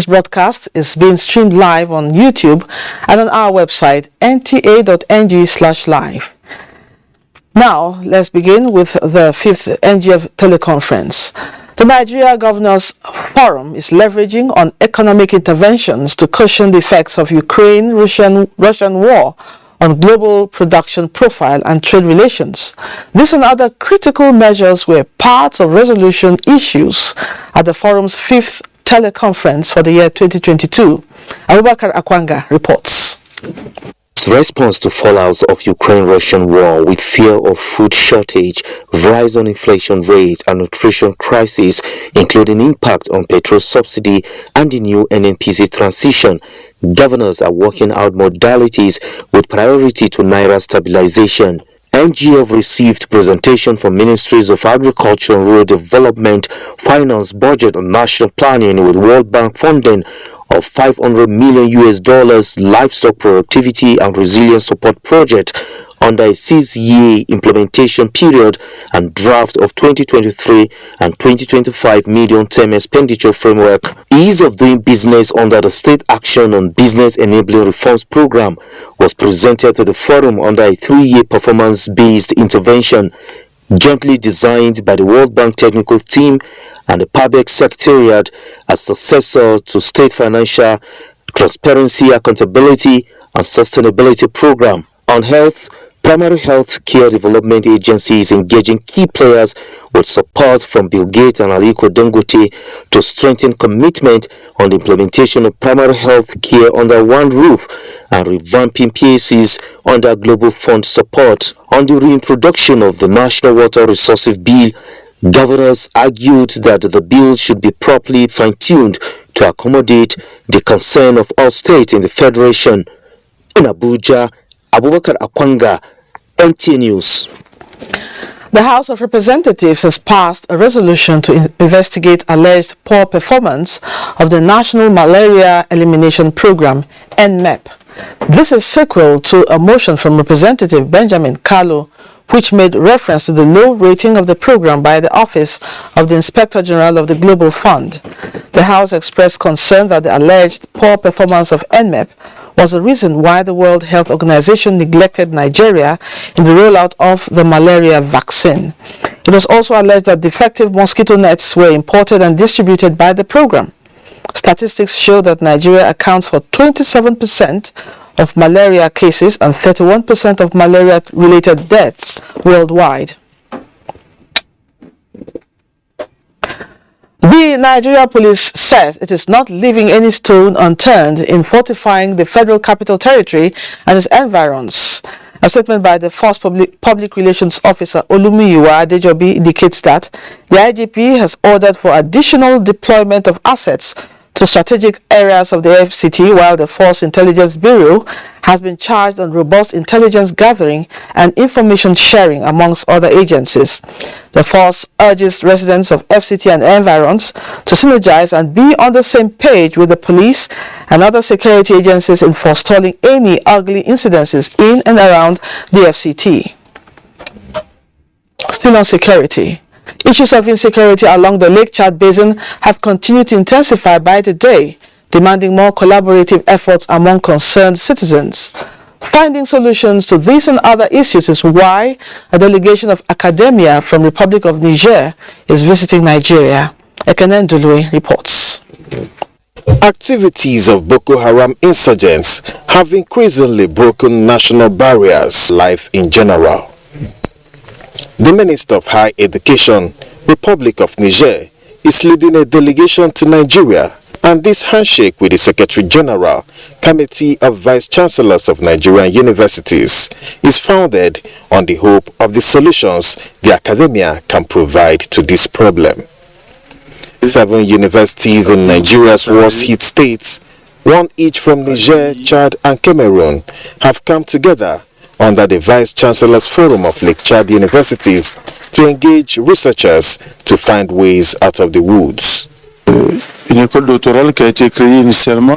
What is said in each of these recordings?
broadcast is being streamed live on YouTube and on our website, nta.ng/live. Now, let's begin with the 5th NGF teleconference. The Nigeria Governors Forum is leveraging on economic interventions to cushion the effects of Ukraine-Russian war on global production profile and trade relations. This and other critical measures were parts of resolution issues at the forum's 5th teleconference for the year 2022. Abubakar Akwanga reports. Response to fallouts of Ukraine-Russian war with fear of food shortage, rise on inflation rates and nutrition crisis, including impact on petrol subsidy and the new NNPC transition, governors are working out modalities with priority to Naira stabilization. NGF received presentation from Ministries of Agriculture and Rural Development, Finance, Budget and National Planning with World Bank funding of $500 million livestock productivity and resilience support project under a 6-year implementation period and draft of 2023 and 2025 medium-term expenditure framework. Ease of doing business under the State Action on Business Enabling Reforms program was presented to the forum under a 3-year performance-based intervention jointly designed by the World Bank technical team and the Public Secretariat as successor to State Financial Transparency, Accountability and Sustainability Program. On health, primary health care development agencies engaging key players with support from Bill Gates and Aliko Dangote to strengthen commitment on the implementation of primary health care under one roof and revamping PACs under Global Fund support. On the reintroduction of the National Water Resources Bill, governors argued that the bill should be properly fine-tuned to accommodate the concern of all states in the Federation. In Abuja, Abubakar Akwanga, NTA News. The House of Representatives has passed a resolution to investigate alleged poor performance of the National Malaria Elimination Program, NMEP. This is sequel to a motion from Representative Benjamin Kalu, which made reference to the low rating of the program by the Office of the Inspector General of the Global Fund. The House expressed concern that the alleged poor performance of NMEP was the reason why the World Health Organization neglected Nigeria in the rollout of the malaria vaccine. It was also alleged that defective mosquito nets were imported and distributed by the program. Statistics show that Nigeria accounts for 27% of malaria cases and 31% of malaria-related deaths worldwide. The Nigeria police says it is not leaving any stone unturned in fortifying the Federal Capital Territory and its environs. A statement by the Force Public Relations Officer Olumiyiwa Adejobi indicates that the IGP has ordered for additional deployment of assets to strategic areas of the FCT, while the Force Intelligence Bureau has been charged on robust intelligence gathering and information sharing amongst other agencies. The force urges residents of FCT and environs to synergize and be on the same page with the police and other security agencies in forestalling any ugly incidences in and around the FCT. Still on security. Issues of insecurity along the Lake Chad Basin have continued to intensify by the day, demanding more collaborative efforts among concerned citizens. Finding solutions to these and other issues is why a delegation of academia from Republic of Niger is visiting Nigeria. Ekenen Dului reports. Activities of Boko Haram insurgents have increasingly broken national barriers, life in general. The Minister of Higher Education, Republic of Niger, is leading a delegation to Nigeria, and this handshake with the Secretary General, Committee of Vice Chancellors of Nigerian Universities, is founded on the hope of the solutions the academia can provide to this problem. 7 universities in Nigeria's worst-hit states, one each from Niger, Chad and Cameroon, have come together under the Vice Chancellor's Forum of Lake Chad Universities to engage researchers to find ways out of the woods. Une école doctorale qui a été créée initialement.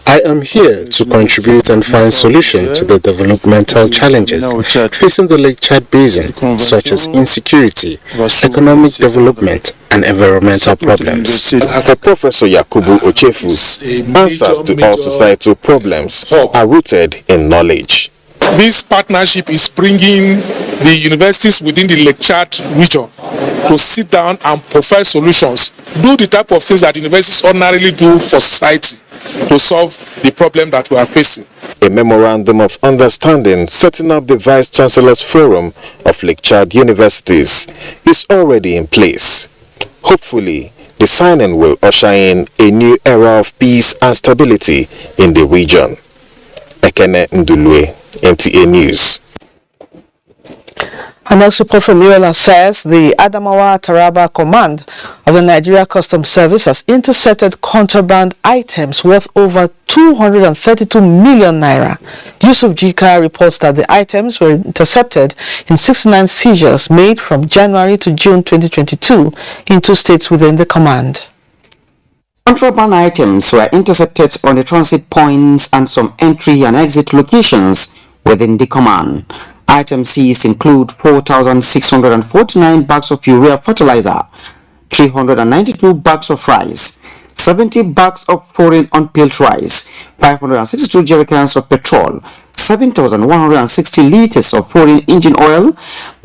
I am here to contribute and find solutions to the developmental challenges facing the Lake Chad Basin, such as insecurity, economic development, and environmental problems. For Professor Yakubu Ochefu, answers to all societal problems are rooted in knowledge. This partnership is bringing the universities within the Lake Chad region to sit down and provide solutions, do the type of things that universities ordinarily do for society to solve the problem that we are facing. A memorandum of understanding setting up the Vice Chancellor's Forum of Lake Chad Universities is already in place. Hopefully, the signing will usher in a new era of peace and stability in the region. Ekene Ndulwe, NTA News. Our next report from Yola says the Adamawa Taraba Command of the Nigeria Customs Service has intercepted contraband items worth over 232 million naira. Yusuf Jika reports that the items were intercepted in 69 seizures made from January to June 2022 in 2 states within the command. Contraband items were intercepted on the transit points and some entry and exit locations within the command. Items seized include 4,649 bags of urea fertilizer, 392 bags of rice, 70 bags of foreign unpeeled rice, 562 jerrycans of petrol, 7,160 liters of foreign engine oil,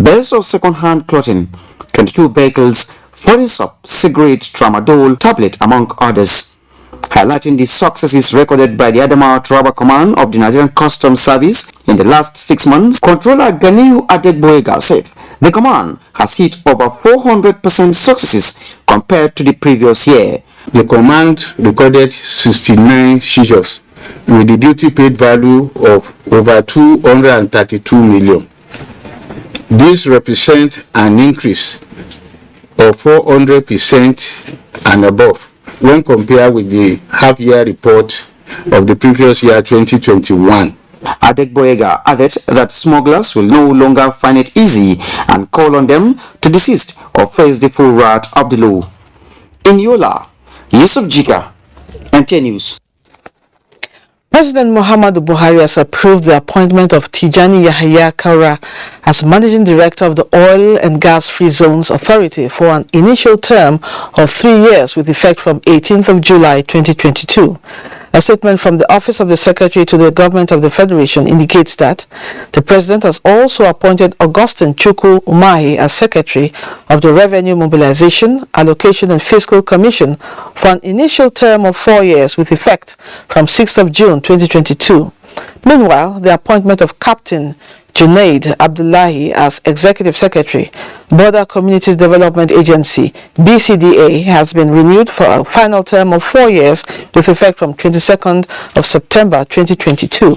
bales of second-hand clothing, 22 vehicles, foreign soap, cigarette, tramadol, tablet, among others. Highlighting the successes recorded by the Adamawa Taraba Command of the Nigerian Customs Service in the last 6 months, Controller Ganiu Adegboyega said the command has hit over 400% successes compared to the previous year. The command recorded 69 seizures with the duty paid value of over 232 million. This represents an increase of 400% and above when compared with the half-year report of the previous year 2021. Adegboyega added that smugglers will no longer find it easy and call on them to desist or face the full wrath of the law. In Yola, Yusuf Jika, NTA News. President Muhammadu Buhari has approved the appointment of Tijani Yahaya Kaura as Managing Director of the Oil and Gas Free Zones Authority for an initial term of 3 years with effect from 18th of July 2022. A statement from the Office of the Secretary to the Government of the Federation indicates that the President has also appointed Augustine Chukwu Umahi as Secretary of the Revenue Mobilization, Allocation and Fiscal Commission for an initial term of 4 years with effect from 6th of June 2022. Meanwhile, the appointment of Captain Junaid Abdullahi as Executive Secretary, Border Communities Development Agency, BCDA, has been renewed for a final term of 4 years with effect from 22nd of September 2022.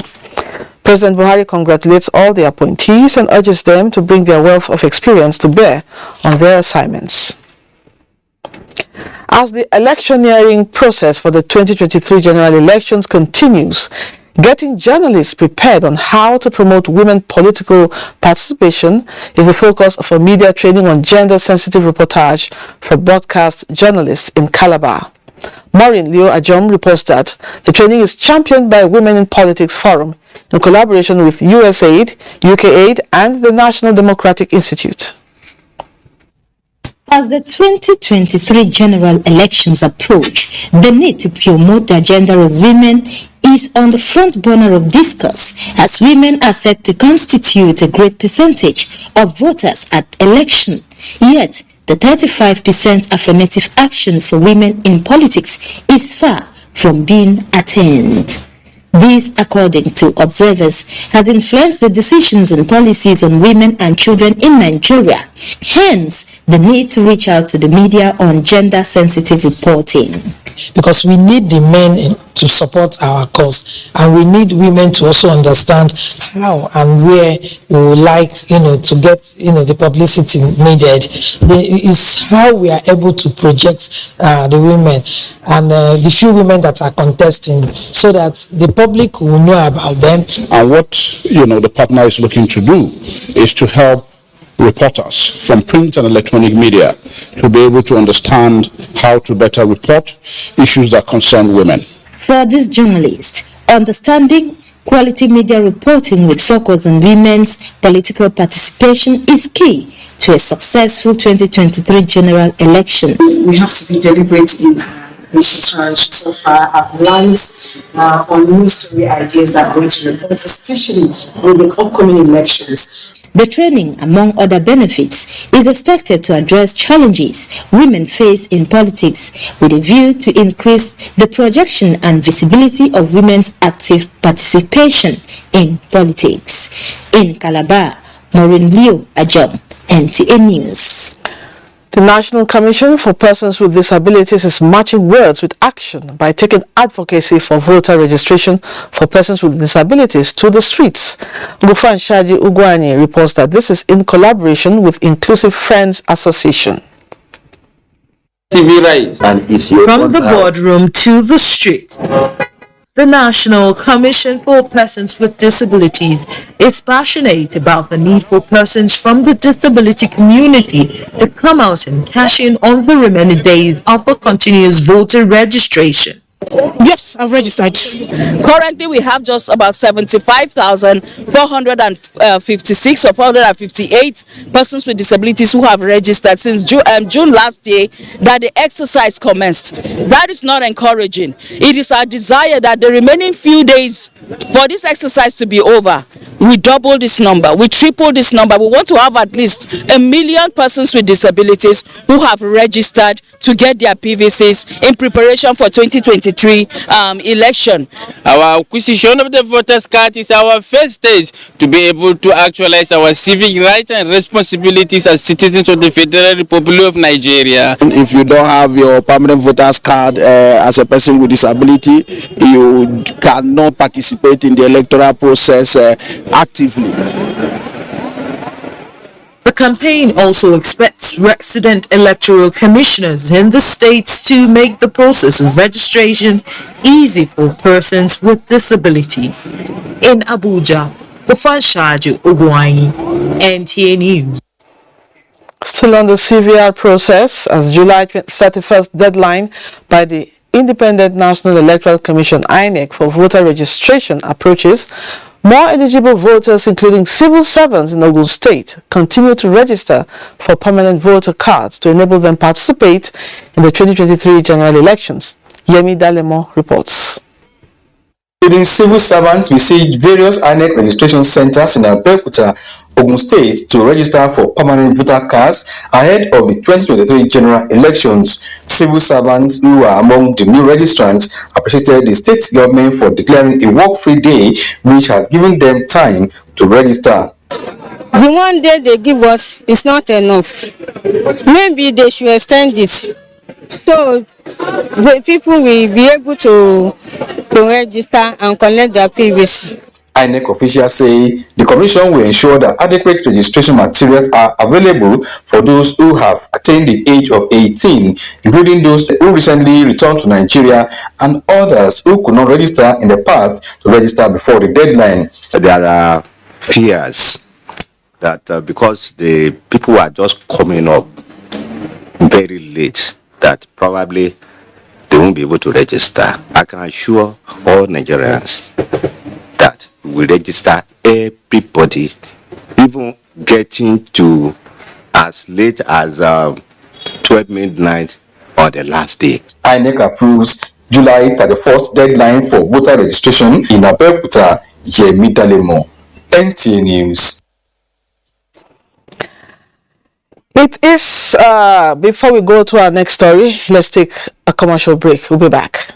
President Buhari congratulates all the appointees and urges them to bring their wealth of experience to bear on their assignments. As the electioneering process for the 2023 general elections continues, getting journalists prepared on how to promote women political participation is the focus of a media training on gender-sensitive reportage for broadcast journalists in Calabar. Maureen Leo Ajom reports that the training is championed by Women in Politics Forum in collaboration with USAID, UKAID, and the National Democratic Institute. As the 2023 general elections approach, the need to promote the agenda of women is on the front burner of discourse, as women are said to constitute a great percentage of voters at election. Yet, the 35% affirmative action for women in politics is far from being attained. This, according to observers, has influenced the decisions and policies on women and children in Nigeria. Hence, the need to reach out to the media on gender-sensitive reporting. Because we need the men to support our cause, and we need women to also understand how and where we would like, to get, the publicity needed. Is how we are able to project the women and the few women that are contesting, so that the public will know about them. And what the partner is looking to do is to help reporters from print and electronic media to be able to understand how to better report issues that concern women. For this journalist, Understanding quality media reporting with focus on women's political participation is key to a successful 2023 general election. We have to be deliberate in research so far, our plans on new story ideas that are going to report, especially with the upcoming elections. The training, among other benefits, is expected to address challenges women face in politics with a view to increase the projection and visibility of women's active participation in politics. In Calabar, Maureen Leo Ajom, NTA News. The National Commission for Persons with Disabilities is matching words with action by taking advocacy for voter registration for persons with disabilities to the streets. Gufan Shaji Ugwani reports that this is in collaboration with Inclusive Friends Association. From the boardroom to the street. The National Commission for Persons with Disabilities is passionate about the need for persons from the disability community to come out and cash in on the remaining days of the continuous voter registration. Yes, I've registered. Currently, we have just about 75,456 or 458 persons with disabilities who have registered since June last year that the exercise commenced. That is not encouraging. It is our desire that the remaining few days for this exercise to be over, we double this number, we triple this number. We want to have at least 1 million persons with disabilities who have registered to get their PVCs in preparation for 2023 election. Our acquisition of the voters card is our first stage to be able to actualize our civic rights and responsibilities as citizens of the Federal Republic of Nigeria. If you don't have your permanent voters card as a person with disability, you cannot participate in the electoral process actively. The campaign also expects resident electoral commissioners in the states to make the process of registration easy for persons with disabilities. In Abuja, the Fanshaju Ugwani, NTA News. Still on the CVR process, as July 31st deadline by the Independent National Electoral Commission INEC for voter registration approaches, more eligible voters, including civil servants in Ogun State, continue to register for permanent voter cards to enable them participate in the 2023 general elections. Yemi Dalemo reports. Including civil servants besiege various INEC registration centers in Abuja, Ogun State to register for permanent voter cards ahead of the 2023 general elections. Civil servants who are among the new registrants appreciated the state government for declaring a work-free day, which has given them time to register. The 1 day they give us is not enough. Maybe they should extend it, so the people will be able to register and collect their PVC. INEC officials say the commission will ensure that adequate registration materials are available for those who have attained the age of 18, including those who recently returned to Nigeria and others who could not register in the past to register before the deadline. There are fears that because the people are just coming up very late, that probably they won't be able to register. I can assure all Nigerians that we will register everybody, even getting to as late as 12 midnight on the last day. INEC approves July 31st deadline for voter registration in Abuja. Yemi Dalemo, NTA News. It is, before we go to our next story, let's take a commercial break. We'll be back.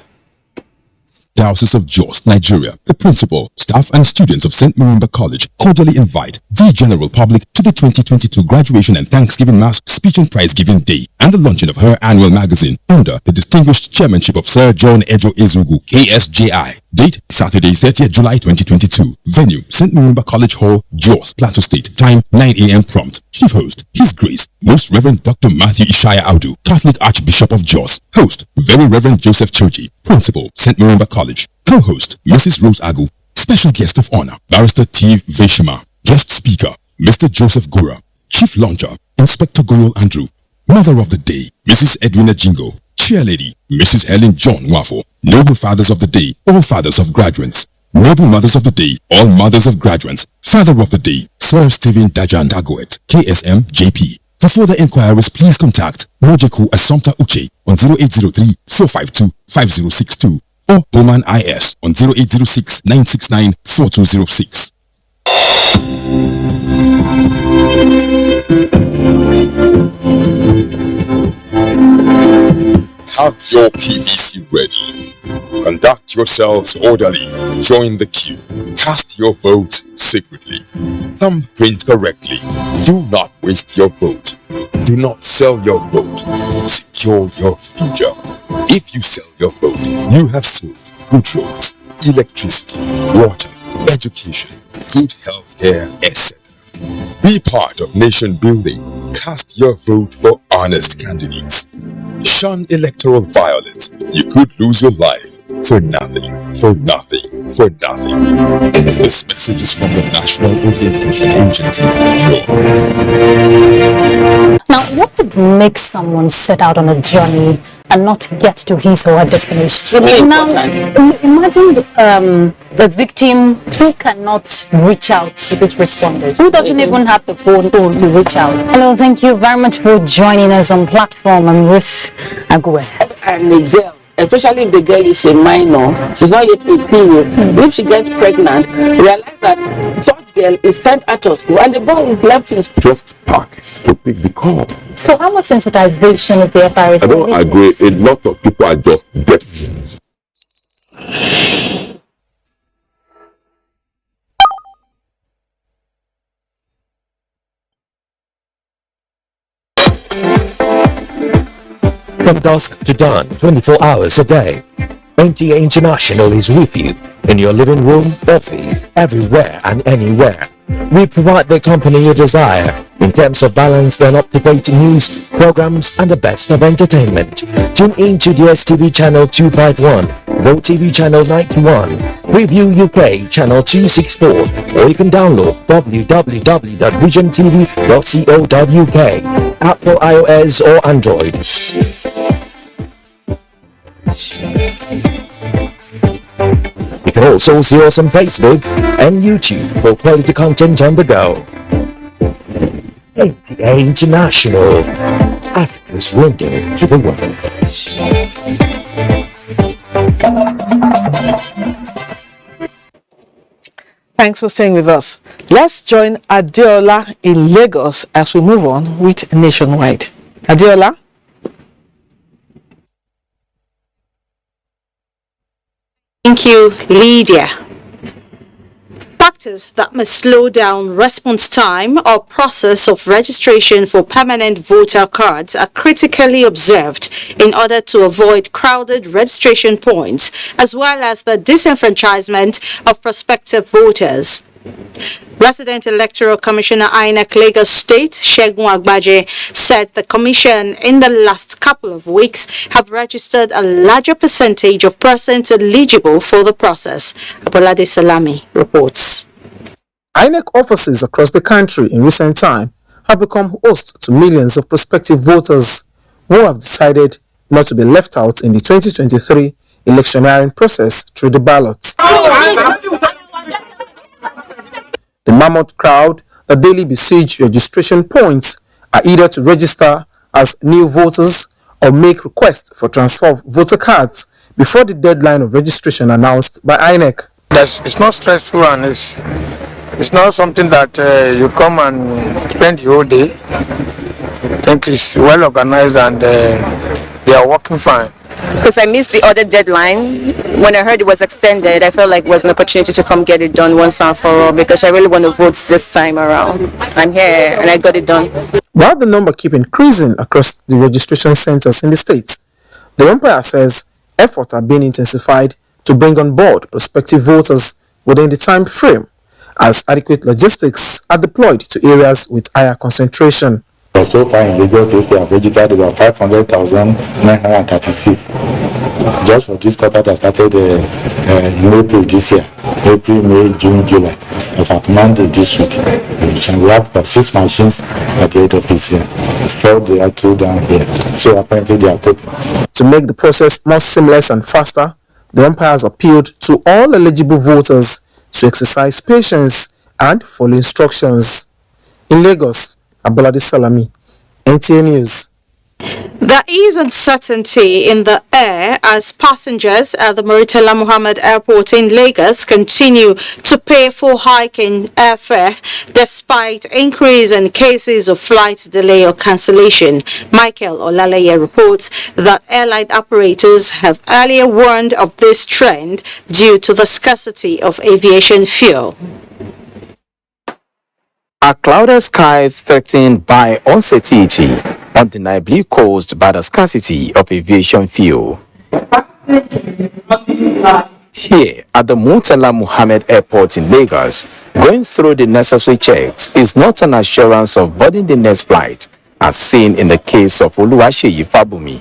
Diocese of Jos, Nigeria, the principal, staff and students of St. Marimba College cordially invite the general public to the 2022 graduation and Thanksgiving Mass Speech and Prize Giving Day and the launching of her annual magazine under the distinguished chairmanship of Sir John Ejo Ezugu, KSJI. Date, Saturday, 30th July 2022. Venue, St. Marimba College Hall, Jos, Plateau State. Time, 9 a.m. prompt. Chief host, His Grace, Most Reverend Dr. Matthew Ishaya Audu, Catholic Archbishop of Jos. Host, Very Reverend Joseph Choji, Principal, St. Marimba College. Co-host, Mrs. Rose Agu. Special guest of honor, Barrister T. Veshima. Guest speaker, Mr. Joseph Gura. Chief launcher, Inspector Goyol Andrew. Mother of the day, Mrs. Edwina Jingo. Chair Lady, Mrs. Helen John Wafo, Noble Fathers of the Day, all Fathers of Graduates, Noble Mothers of the Day, all Mothers of Graduates, Father of the Day, Sir Stephen Dajan Dagoet, KSM JP. For further inquiries, please contact Mojeku Assumpta Uche on 0803-452-5062 or Bowman IS on 0806-969-4206. Have your PVC ready. Conduct yourselves orderly. Join the queue. Cast your vote secretly. Thumbprint correctly. Do not waste your vote. Do not sell your vote. Secure your future. If you sell your vote, you have sold good roads, electricity, water, education, good health care, etc. Be part of nation building. Cast your vote for honest candidates. Shun electoral violence. You could lose your life for nothing, for nothing, for nothing. This message is from the National Orientation Agency. Now, what would make someone set out on a journey and not get to his or her destination? Now, imagine the victim who cannot reach out to these responders, who doesn't even have the phone to reach out. Hello, thank you very much for joining us on platform. I'm Ruth Agwe. And the girl, especially if the girl is a minor, she's not yet 18 years. If she gets pregnant, realize that such girl is sent out of school and the boy is left in school. Just park to pick the call. So how much sensitization is the FRS? I don't agree. A lot of people are just deaf. From dusk to dawn, 24 hours a day, NTA International is with you in your living room, office, everywhere and anywhere. We provide the company you desire in terms of balanced and up-to-date news, programs and the best of entertainment. Tune in to DSTV channel 251, GoTV channel 91, Preview UK channel 264, or you can download www.visiontv.co.uk, app for iOS or Android. You can also see us on Facebook and YouTube for quality content on the go. NTA International, Africa's window to the world. Thanks for staying with us. Let's join Adeola in Lagos as we move on with Nationwide. Adeola? Thank you, Lydia. Factors that may slow down response time or process of registration for permanent voter cards are critically observed in order to avoid crowded registration points as well as the disenfranchisement of prospective voters. Resident Electoral Commissioner INEC Lagos State, Segun Agbaje, said the commission in the last couple of weeks have registered a larger percentage of persons eligible for the process. Abolade Salami reports. INEC offices across the country in recent time have become host to millions of prospective voters who have decided not to be left out in the 2023 electioneering process through the ballots. The mammoth crowd that daily besiege registration points are either to register as new voters or make requests for transfer of voter cards before the deadline of registration announced by INEC. It's not stressful and it's not something that you come and spend the whole day. I think it's well organized and they are working fine. Because I missed the other deadline. When I heard it was extended, I felt like it was an opportunity to come get it done once and for all because I really want to vote this time around. I'm here and I got it done. While the number keep increasing across the registration centers in the states, the umpire says efforts are being intensified to bring on board prospective voters within the time frame as adequate logistics are deployed to areas with higher concentration. But so far in Lagos State, we have registered about 500,936. Just for this quarter that started in April this year. April, May, June, July. As at Monday this week. And we have about 6 machines at the head office here. 4 they are 2 down here. So apparently they are open. To make the process more seamless and faster, the umpires appealed to all eligible voters to exercise patience and follow instructions. In Lagos, Abolade Salami, NTA News. There is uncertainty in the air as passengers at the Murtala Muhammad Airport in Lagos continue to pay for hiking airfare despite increase in cases of flight delay or cancellation. Michael Olaleye reports that airline operators have earlier warned of this trend due to the scarcity of aviation fuel. A clouded sky threatened by uncertainty, undeniably caused by the scarcity of aviation fuel. Here at the Murtala Muhammad Airport in Lagos, going through the necessary checks is not an assurance of boarding the next flight, as seen in the case of Oluwaseyi Fabumi.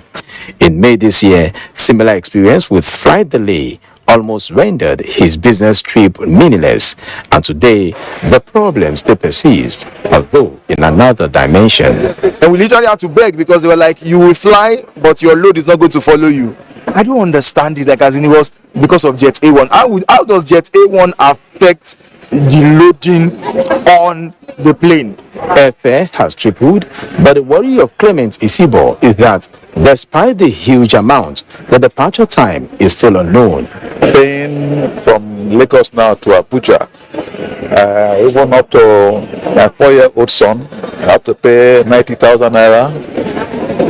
In May this year, similar experience with flight delay almost rendered his business trip meaningless, and today the problem still persists, although in another dimension. And we literally had to beg because they were like, you will fly, but your load is not going to follow you. I don't understand it, like as in it was because of Jet A1. How does Jet A1 affect the loading on the plane? Airfare has tripled, but the worry of Clement Isibo is that despite the huge amount, the departure time is still unknown. Paying from Lagos now to Abuja, even up to my 4-year-old son, I have to pay 90,000 naira.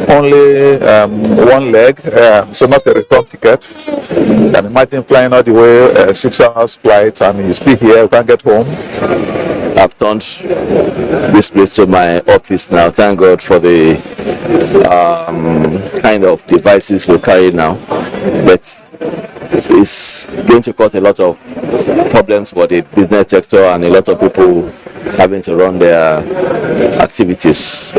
Only one leg, so not a return ticket. And imagine flying all the way 6 hours flight and you're still here, you can't get home. I've turned this place to my office now. Thank God for the kind of devices we carry now. But it's going to cause a lot of problems for the business sector and a lot of people having to run their activities.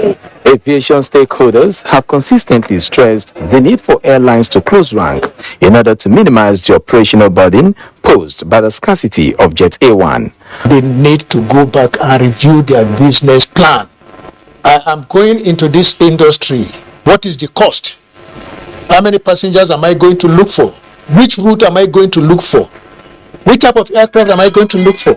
Aviation stakeholders have consistently stressed the need for airlines to close rank in order to minimize the operational burden posed by the scarcity of Jet A1. They need to go back and review their business plan. I am going into this industry. What is the cost? How many passengers am I going to look for? Which route am I going to look for? Which type of aircraft am I going to look for?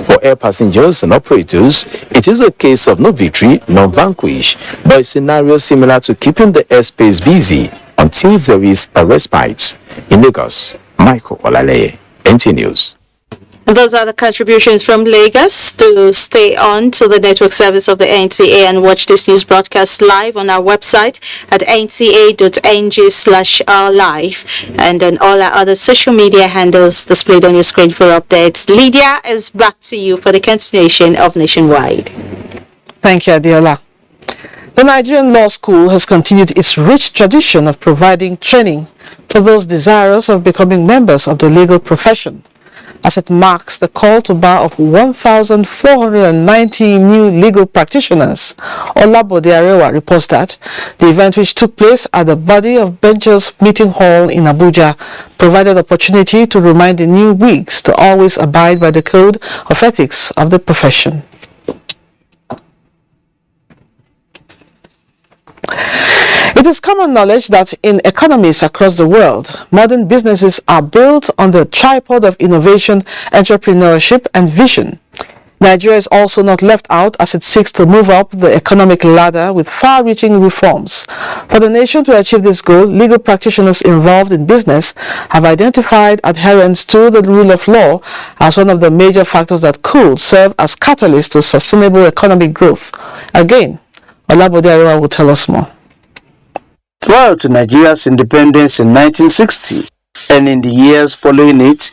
For air passengers and operators, it is a case of no victory, no vanquish, but a scenario similar to keeping the airspace busy until there is a respite. In Lagos, Michael Olaleye, NTA News. Those are the contributions from Lagos. To stay on to the network service of the NTA and watch this news broadcast live on our website at nta.ng/live and on all our other social media handles displayed on your screen for updates. Lydia is back to you for the continuation of Nationwide. Thank you, Adiola. The Nigerian Law School has continued its rich tradition of providing training for those desirous of becoming members of the legal profession. As it marks the call to bar of 1,490 new legal practitioners, Olabode Arewa reports that the event, which took place at the Body of Benches Meeting Hall in Abuja, provided opportunity to remind the new wigs to always abide by the code of ethics of the profession. It is common knowledge that in economies across the world, modern businesses are built on the tripod of innovation, entrepreneurship, and vision. Nigeria is also not left out as it seeks to move up the economic ladder with far-reaching reforms. For the nation to achieve this goal, legal practitioners involved in business have identified adherence to the rule of law as one of the major factors that could serve as catalyst to sustainable economic growth. Again, Olabode Arewa will tell us more. Prior to Nigeria's independence in 1960 and in the years following it,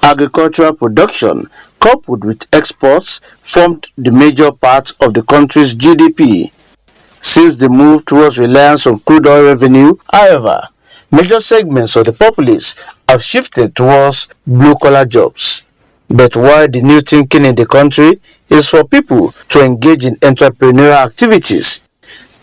agricultural production coupled with exports formed the major part of the country's GDP. Since the move towards reliance on crude oil revenue, however, major segments of the populace have shifted towards blue-collar jobs. But while the new thinking in the country is for people to engage in entrepreneurial activities,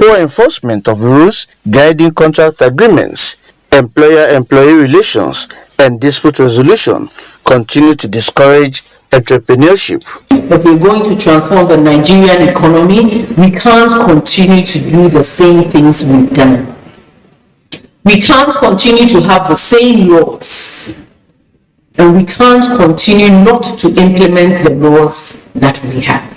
poor enforcement of rules guiding contract agreements, employer-employee relations, and dispute resolution continue to discourage entrepreneurship. If we're going to transform the Nigerian economy, we can't continue to do the same things we've done. We can't continue to have the same laws, and we can't continue not to implement the laws that we have,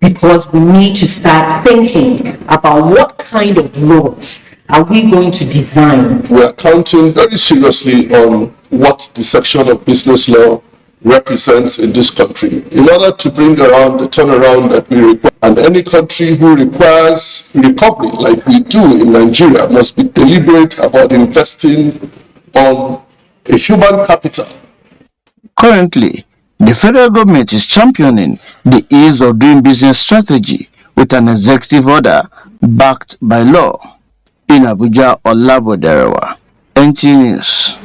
because we need to start thinking about what kind of laws are we going to design. We are counting very seriously on what the section of business law represents in this country in order to bring around the turnaround that we require. And any country who requires recovery like we do in Nigeria must be deliberate about investing on a human capital. Currently, the federal government is championing the ease of doing business strategy with an executive order backed by law. In Abuja, Olaboderewa, NTA News.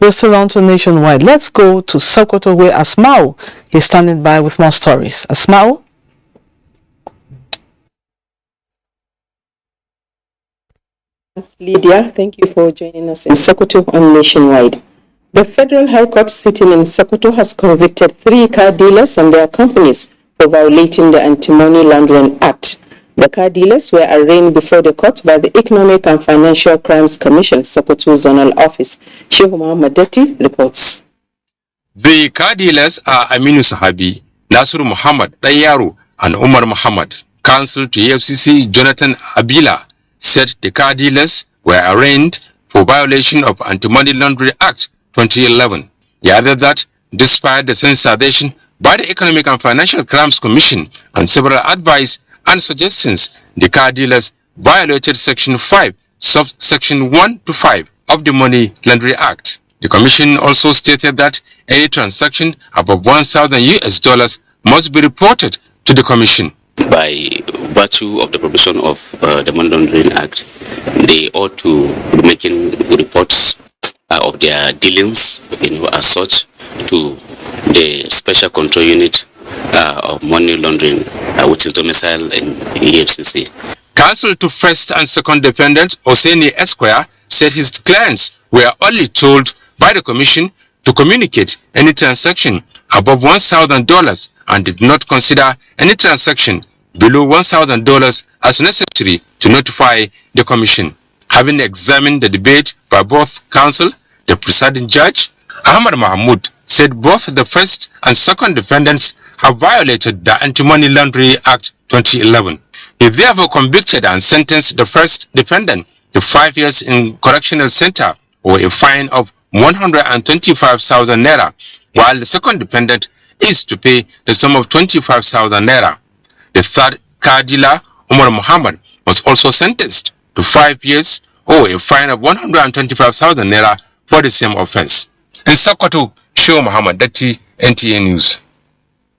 We're still on to Nationwide. Let's go to Sokoto where Asmao is standing by with more stories. Asmao? Lydia, thank you for joining us in Sokoto on Nationwide. The Federal High Court sitting in Sokoto has convicted 3 car dealers and their companies for violating the Anti-Money Laundering Act. The car dealers were arraigned before the court by the Economic and Financial Crimes Commission, Sokoto Zonal Office. Shehu Muhammad Datti reports. The car dealers are Aminu Sahabi, Nasru Muhammad Dayaru, and Umar Muhammad. Counsel to EFCC Jonathan Abila said the car dealers were arraigned for violation of Anti-Money Laundering Act 2011. He added that despite the sensitization by the Economic and Financial Crimes Commission and several advice and suggestions, the car dealers violated Section 5, subsection 1 to 5 of the Money Laundering Act. The Commission also stated that any transaction above $1,000 must be reported to the Commission. By virtue of the provision of the Money Laundering Act, they ought to be making reports of their dealings, as such, to the Special Control Unit of Money Laundering, which is domiciled in EFCC. Counsel to first and second defendant Oseni Esquire said his clients were only told by the Commission to communicate any transaction above $1,000 and did not consider any transaction below $1,000 as necessary to notify the Commission. Having examined the debate by both counsel, the presiding judge, Ahmad Mahmoud, said both the first and second defendants have violated the Anti-Money Laundering Act 2011. He therefore convicted and sentenced the first defendant to 5 years in correctional center or a fine of 125,000 naira, while the second defendant is to pay a sum of 25,000 naira. The third car dealer, Umar Muhammad, was also sentenced to 5 years or a fine of 125,000 naira for the same offense. In Sokoto, Shehu Muhammad Datti, NTA News.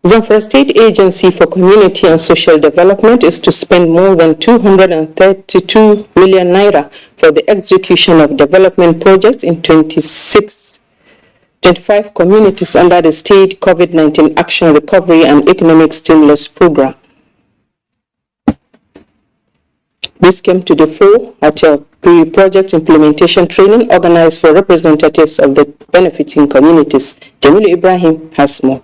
Zamfara State Agency for Community and Social Development is to spend more than 232 million naira for the execution of development projects in 25 communities under the State COVID-19 Action Recovery and Economic Stimulus Program. This came to the fore at a pre-project implementation training organized for representatives of the benefiting communities. Jamilu Ibrahim has more.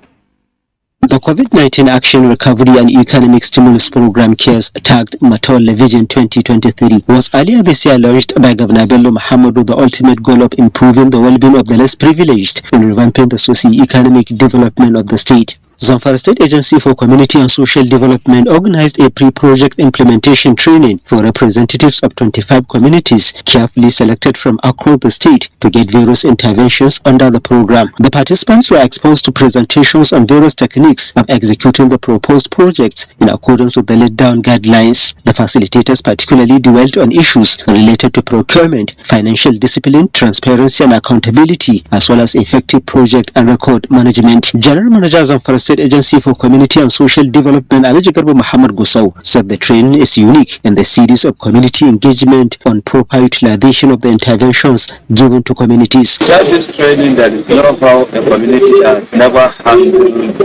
The COVID-19 Action Recovery and Economic Stimulus Program CARES, tagged Matole Vision 2023, was earlier this year launched by Governor Bello Muhammad with the ultimate goal of improving the well-being of the less privileged and revamping the socio-economic development of the state. Zamfara State Agency for Community and Social Development organized a pre-project implementation training for representatives of 25 communities carefully selected from across the state to get various interventions under the program. The participants were exposed to presentations on various techniques of executing the proposed projects in accordance with the laid-down guidelines. The facilitators particularly dwelt on issues related to procurement, financial discipline, transparency and accountability, as well as effective project and record management. General Manager Zamfara State Agency for Community and Social Development, Alhaji Garba Muhammad Gusau, said the training is unique in the series of community engagement on proper utilization of the interventions given to communities. Without this training, there is no how a community has never handled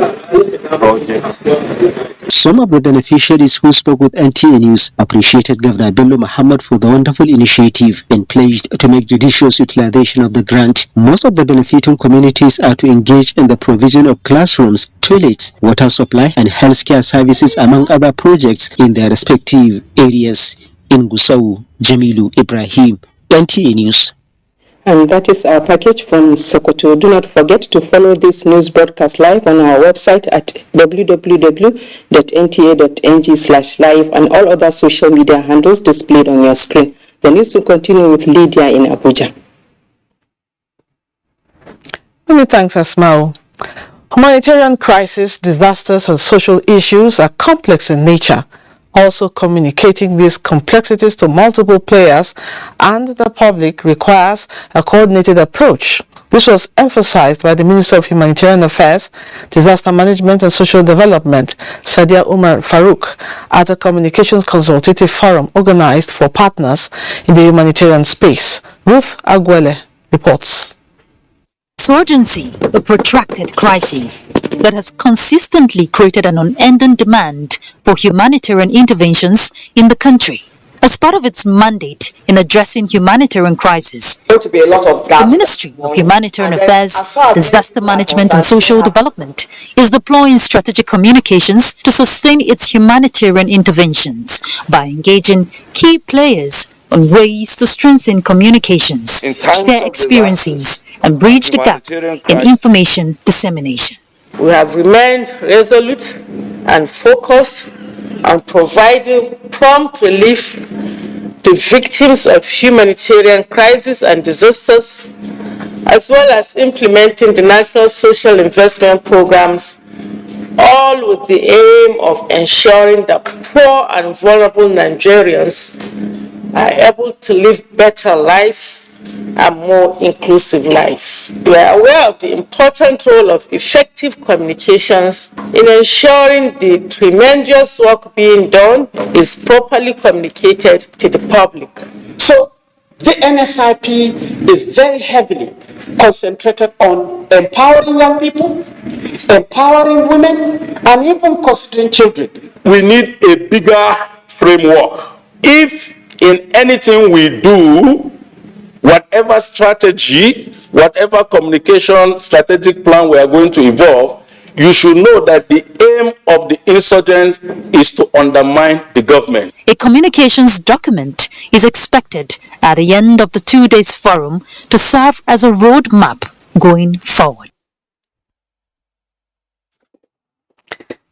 projects. Some of the beneficiaries who spoke with NTA News appreciated Governor Bello Muhammad for the wonderful initiative and pledged to make judicious utilization of the grant. Most of the benefiting communities are to engage in the provision of classrooms, toilets, water supply and healthcare services among other projects in their respective areas. In Gusau, Jamilu Ibrahim, NTA News. And that is our package from Sokoto. Do not forget to follow this news broadcast live on our website at www.nta.ng/live and all other social media handles displayed on your screen. The news will continue with Lydia in Abuja. Many thanks, Asmao. Humanitarian crisis, disasters, and social issues are complex in nature. Also, communicating these complexities to multiple players and the public requires a coordinated approach. This was emphasized by the Minister of Humanitarian Affairs, Disaster Management and Social Development, Sadia Umar Farouk, at a communications consultative forum organized for partners in the humanitarian space. Ruth Agwele reports. Insurgency, a protracted crisis that has consistently created an unending demand for humanitarian interventions in the country. As part of its mandate in addressing humanitarian crisis, the Ministry of Humanitarian Affairs, Disaster Management and Social Development is deploying strategic communications to sustain its humanitarian interventions by engaging key players on ways to strengthen communications, share experiences, and bridge the gap in information dissemination. We have remained resolute and focused on providing prompt relief to victims of humanitarian crises and disasters, as well as implementing the national social investment programs, all with the aim of ensuring that poor and vulnerable Nigerians are able to live better lives and more inclusive lives. We are aware of the important role of effective communications in ensuring the tremendous work being done is properly communicated to the public. So the NSIP is very heavily concentrated on empowering young people, empowering women, and even considering children. We need a bigger framework. If in anything we do, whatever strategy, whatever communication strategic plan we are going to evolve, you should know that the aim of the insurgents is to undermine the government. A communications document is expected at the end of the 2 days forum to serve as a roadmap going forward.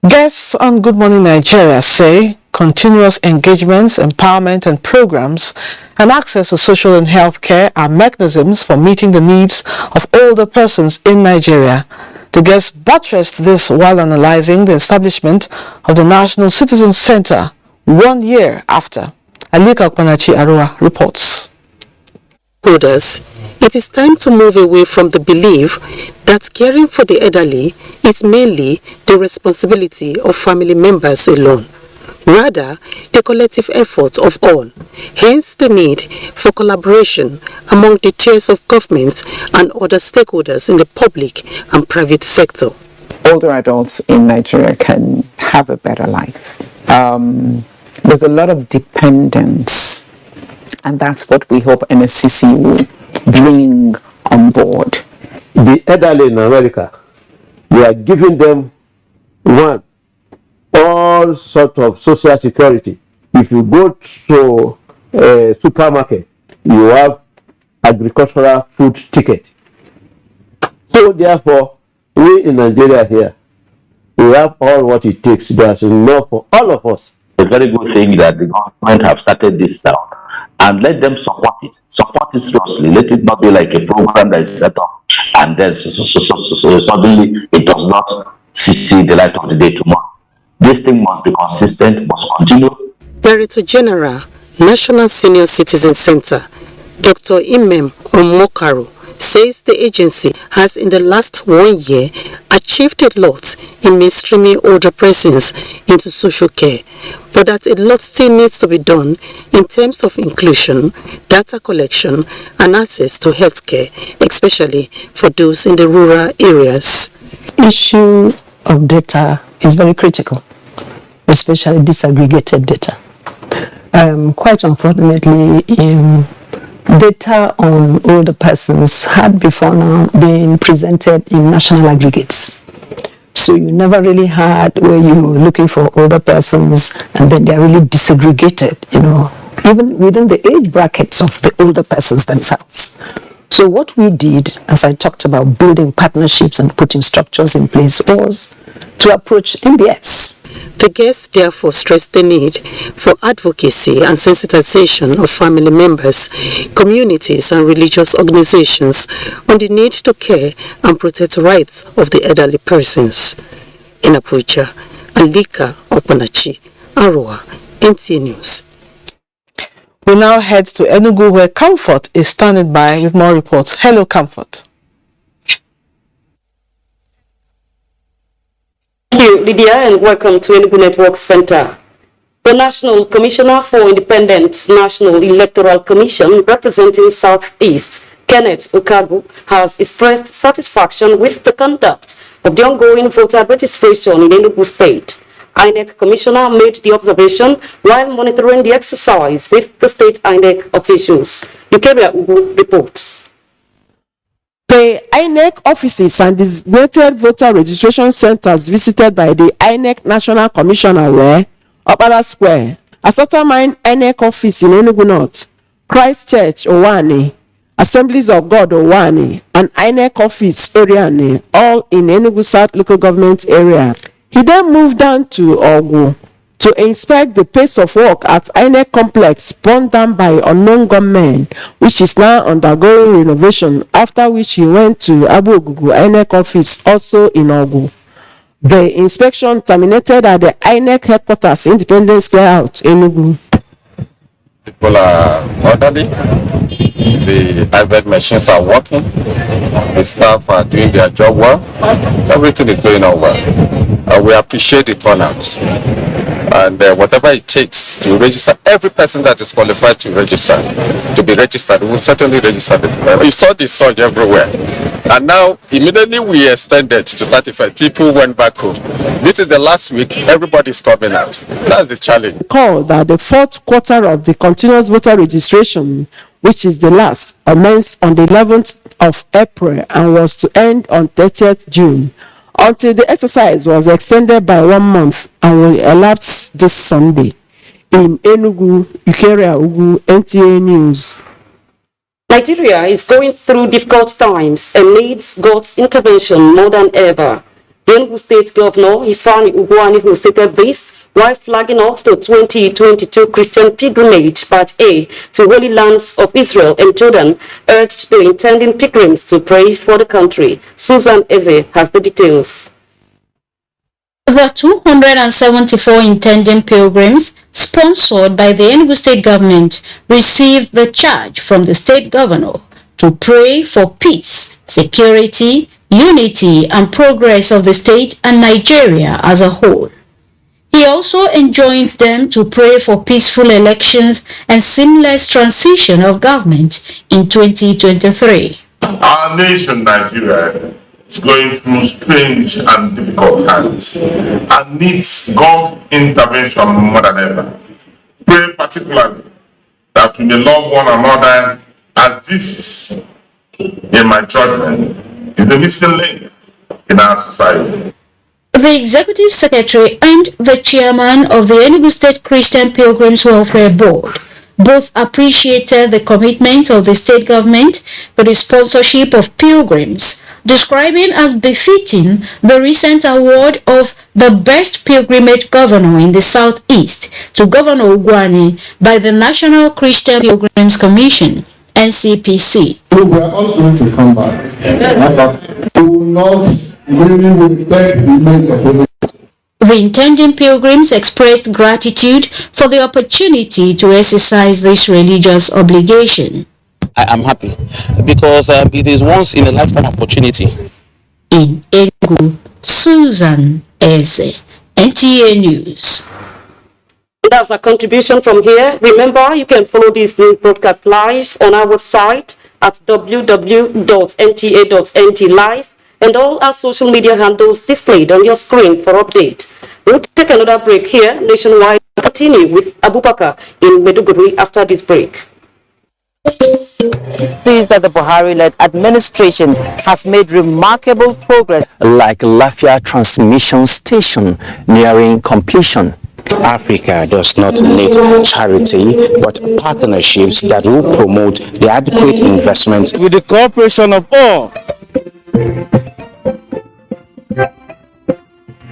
Guests on Good Morning Nigeria say continuous engagements, empowerment and programs and access to social and health care are mechanisms for meeting the needs of older persons in Nigeria. The guests buttressed this while analyzing the establishment of the National Citizen Center 1 year after. Alika Okpanachi Arua reports. Holders, it is time to move away from the belief that caring for the elderly is mainly the responsibility of family members alone. Rather, the collective effort of all. Hence the need for collaboration among the tiers of government and other stakeholders in the public and private sector. Older adults in Nigeria can have a better life. There's a lot of dependence, and that's what we hope NSCC will bring on board. The elderly in America, we are giving them all sorts of social security. If you go to a supermarket, you have agricultural food ticket. So therefore, we in Nigeria here, we have all what it takes. There's enough for all of us. A very good thing that the government have started this out, and let them support it. Support it seriously. Let it not be like a program that is set up and then suddenly it does not see the light of the day tomorrow. This thing must be consistent, must continue. Director General, National Senior Citizen Center, Dr. Imem Omokaro, says the agency has in the last 1 year achieved achieved a lot in mainstreaming older persons into social care, but that a lot still needs to be done in terms of inclusion, data collection, and access to healthcare, especially for those in the rural areas. Issue of data is very critical, especially disaggregated data. Quite unfortunately, data on older persons had before now been presented in national aggregates. So you never really had where you're looking for older persons and then they're really disaggregated, even within the age brackets of the older persons themselves. So what we did, as I talked about building partnerships and putting structures in place, was to approach MBS. The guests therefore stressed the need for advocacy and sensitization of family members, communities and religious organizations on the need to care and protect the rights of the elderly persons. In Abuja, Alika Opanachi, Arua, NTA News. We now head to Enugu, where Comfort is standing by with more reports. Hello, Comfort. Thank you, Lydia, and welcome to Enugu Network Center. The National Commissioner for Independent National Electoral Commission representing Southeast, Kenneth Okagu, has expressed satisfaction with the conduct of the ongoing voter registration in Enugu State. INEC Commissioner made the observation while monitoring the exercise with the state INEC officials. Ukeria Ugu reports. The INEC offices and designated voter registration centers visited by the INEC National Commissioner were Opala Square, Asata INEC office in Enugu North, Christ Church Owani, Assemblies of God Owani, and INEC office Oriani, all in Enugu South local government area. He then moved down to Ogu to inspect the pace of work at INEC complex burned down by unknown gunmen, which is now undergoing renovation, after which he went to Abuja INEC office, also in Ogu. The inspection terminated at the INEC headquarters, Independence Layout, Enugu. People are orderly, the IVET machines are working, the staff are doing their job well, everything is going on well. We appreciate the turnout. And whatever it takes to register, every person that is qualified to be registered, we will certainly register them. You saw the surge everywhere. And now, immediately we extended to 35. People went back home. This is the last week, everybody's coming out. That's the challenge. Call that the fourth quarter of the continuous voter registration, which is the last, commenced on the 11th of April and was to end on 30th June. Until the exercise was extended by 1 month and will elapse this Sunday. In Enugu, Ukeria Ugu, NTA News. Nigeria is going through difficult times and needs God's intervention more than ever. The Enugu State Governor, Ifani Ugwuani, who stated this while flagging off the 2022 Christian pilgrimage Part A to Holy Lands of Israel and Jordan, urged the intending pilgrims to pray for the country. Susan Eze has the details. The 274 intending pilgrims, sponsored by the Enugu State Government, received the charge from the State Governor to pray for peace, security, unity, and progress of the state and Nigeria as a whole. He also enjoined them to pray for peaceful elections and seamless transition of government in 2023. Our nation, Nigeria, is going through strange and difficult times and needs God's intervention more than ever. Pray particularly that we may love one another, as this is, in my judgment, is the missing link in our society. The Executive Secretary and the Chairman of the Enugu State Christian Pilgrims Welfare Board both appreciated the commitment of the state government to the sponsorship of pilgrims, describing as befitting the recent award of the Best Pilgrimage Governor in the Southeast to Governor Ugwuani by the National Christian Pilgrims Commission, NCPC. So we are all going to come back. We will not really respect the image of the. The intending pilgrims expressed gratitude for the opportunity to exercise this religious obligation. I am happy because it is once in a lifetime opportunity. In Enugu, Susan Eze, NTA News. That's a contribution from here. Remember, you can follow this broadcast live on our website at www.nta.ng live and all our social media handles displayed on your screen for update. We'll take another break here nationwide. Continue with Abubakar in Maiduguri after this break. Pleased that the Buhari-led administration has made remarkable progress, like Lafia Transmission Station nearing completion. Africa does not need charity, but partnerships that will promote the adequate investment with the cooperation of all.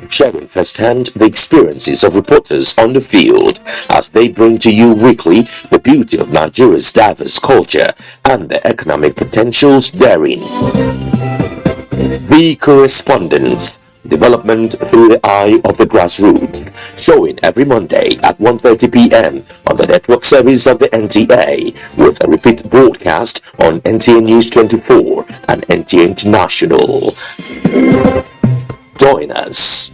Sharing firsthand the experiences of reporters on the field as they bring to you weekly the beauty of Nigeria's diverse culture and the economic potentials therein. The Correspondent, development through the eye of the grassroots, showing every Monday at 1:30 p.m. on the network service of the NTA, with a repeat broadcast on NTA News 24 and NTA International. Join us.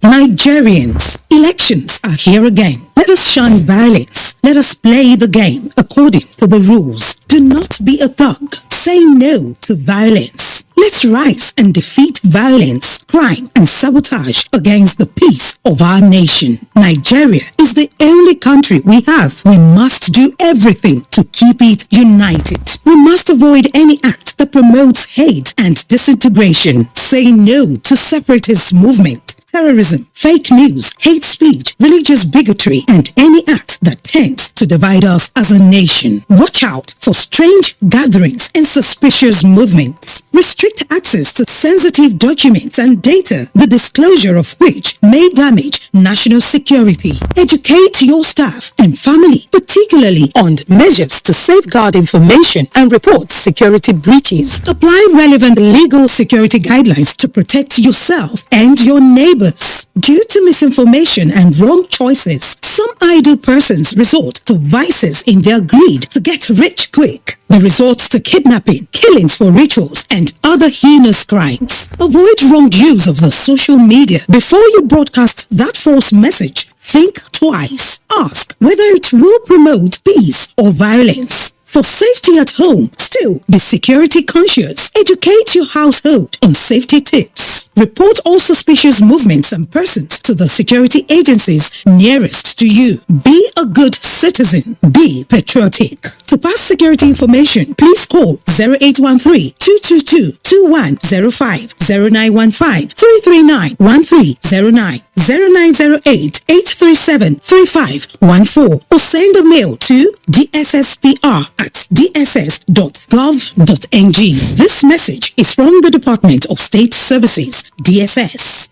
Nigerians, elections are here again. Let us shun violence. Let us play the game according to the rules. Do not be a thug. Say no to violence. Let's rise and defeat violence, crime, and sabotage against the peace of our nation. Nigeria is the only country we have. We must do everything to keep it united. We must avoid any act that promotes hate and disintegration. Say no to separatist movement, terrorism, fake news, hate speech, religious bigotry, and any act that tends to divide us as a nation. Watch out for strange gatherings and suspicious movements. Restrict access to sensitive documents and data, the disclosure of which may damage national security. Educate your staff and family, particularly on measures to safeguard information and report security breaches. Apply relevant legal security guidelines to protect yourself and your neighbors. Due to misinformation and wrong choices, some idle persons resort to vices in their greed to get rich quick. They resort to kidnapping, killings for rituals, and other heinous crimes. Avoid wrong use of the social media. Before you broadcast that false message, think twice. Ask whether it will promote peace or violence. For safety at home, still be security conscious. Educate your household on safety tips. Report all suspicious movements and persons to the security agencies nearest to you. Be a good citizen. Be patriotic. To pass security information, please call 0813-222-2105, 0915-339-1309, 0908-837-3514, or send a mail to dsspr@dss.gov.ng. This message is from the Department of State Services, DSS.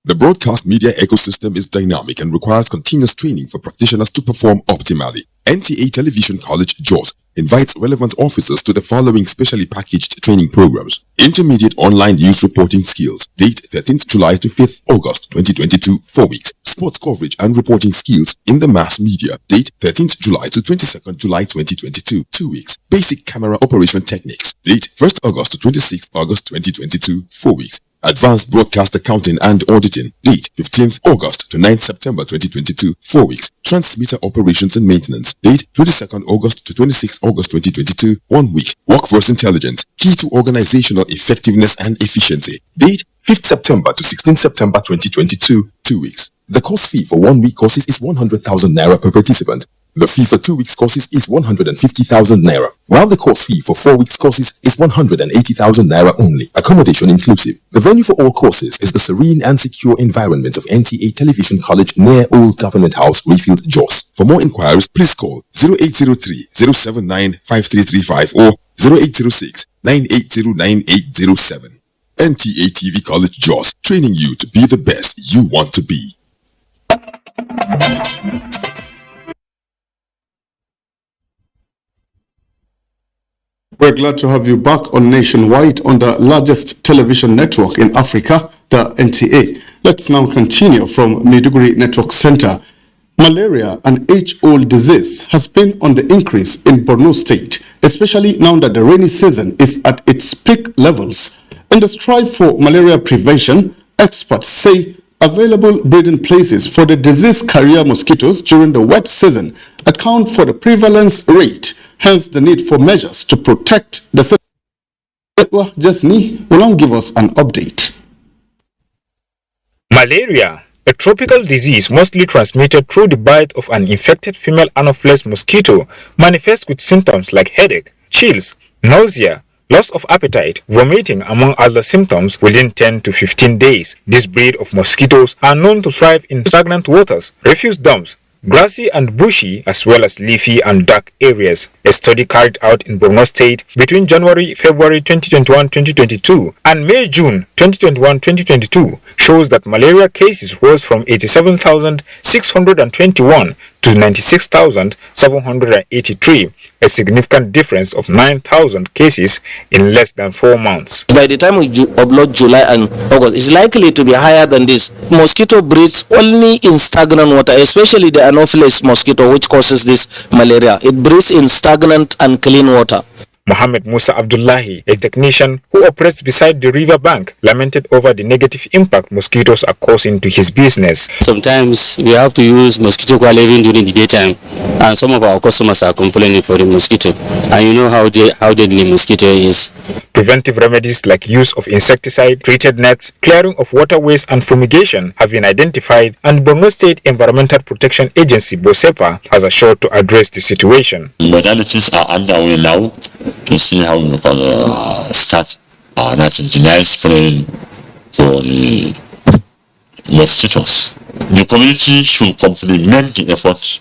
The broadcast media ecosystem is dynamic and requires continuous training for practitioners to perform optimally. NTA Television College, JOS, invites relevant officers to the following specially packaged training programs. Intermediate Online News Reporting Skills, date 13th July to 5th August 2022, 4 weeks. Sports Coverage and Reporting Skills in the Mass Media, date 13th July to 22nd July 2022, 2 weeks. Basic Camera Operation Techniques, date 1st August to 26th August 2022, 4 weeks. Advanced Broadcast Accounting and Auditing, date 15th August to 9th September 2022, 4 weeks. Transmitter Operations and Maintenance, date 22nd August to 26th August 2022, 1 week. Workforce Intelligence, Key to Organizational Effectiveness and Efficiency, date 5th September to 16th September 2022, 2 weeks. The course fee for 1 week courses is 100,000 naira per participant. The fee for 2 weeks courses is 150,000 naira, while the course fee for 4 weeks courses is 180,000 naira only, accommodation inclusive. The venue for all courses is the serene and secure environment of NTA Television College near Old Government House, Rayfield, Jos. For more inquiries, please call 0803-079-5335 or 0806-980-9807. NTA TV College, Jos, training you to be the best you want to be. We're glad to have you back on Nationwide on the largest television network in Africa, the NTA. Let's now continue from Maiduguri Network Center. Malaria, an age-old disease, has been on the increase in Borno State, especially now that the rainy season is at its peak levels. In the strive for malaria prevention, experts say available breeding places for the disease-carrier mosquitoes during the wet season account for the prevalence rate, hence the need for measures to protect the citizens. Jesni will now give us an update. Malaria, a tropical disease mostly transmitted through the bite of an infected female Anopheles mosquito, manifests with symptoms like headache, chills, nausea, loss of appetite, vomiting among other symptoms within 10 to 15 days. This breed of mosquitoes are known to thrive in stagnant waters, refuse dumps, grassy and bushy, as well as leafy and dark areas. A study carried out in Borno State between January-February 2021-2022 and May-June 2021-2022 shows that malaria cases rose from 87,621 to 96,783, a significant difference of 9,000 cases in less than 4 months. By the time we upload July and August, it's likely to be higher than this. Mosquito breeds only in stagnant water, especially the Anopheles mosquito, which causes this malaria. It breeds in stagnant and clean water. Mohammed Musa Abdullahi, a technician who operates beside the river bank, lamented over the negative impact mosquitoes are causing to his business. Sometimes we have to use mosquito coil even during the daytime, and some of our customers are complaining for the mosquito. And you know how deadly mosquito is. Preventive remedies like use of insecticide, treated nets, clearing of waterways and fumigation have been identified, and Borno State Environmental Protection Agency (BOSEPA) has assured to address the situation. Modalities are underway now to see how we can start that is the nice spraying for the mosquitoes. The community should complement the efforts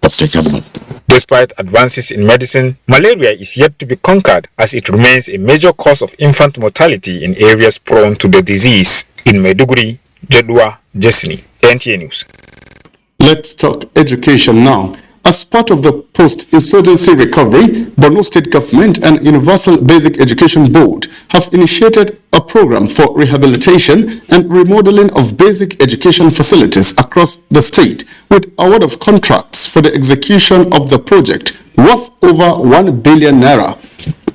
of the government. Despite advances in medicine, malaria is yet to be conquered as it remains a major cause of infant mortality in areas prone to the disease. In Maiduguri, Jedwa Jesni, NTA News. Let's talk education now. As part of the post-insurgency recovery, Borno State Government and Universal Basic Education Board have initiated a program for rehabilitation and remodeling of basic education facilities across the state, with award of contracts for the execution of the project worth over 1 billion naira.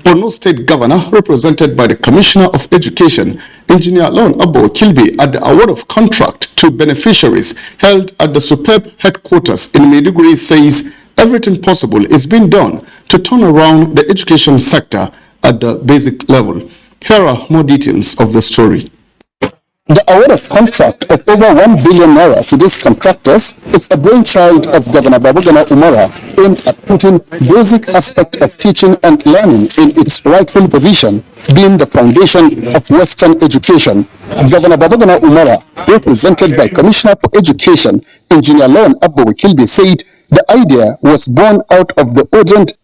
Borno State Governor, represented by the Commissioner of Education, Engineer Lawan Abbo Kilby, at the award of contract to beneficiaries held at the superb headquarters in Maiduguri, says everything possible is being done to turn around the education sector at the basic level. Here are more details of the story. The award of contract of over 1 billion naira to these contractors is a brainchild of Governor Babagana Umara, aimed at putting basic aspect of teaching and learning in its rightful position, being the foundation of Western education. Governor Babagana Umara, represented by Commissioner for Education, Engineer Lawan Abbo Kilby, said the idea was born out of the urgent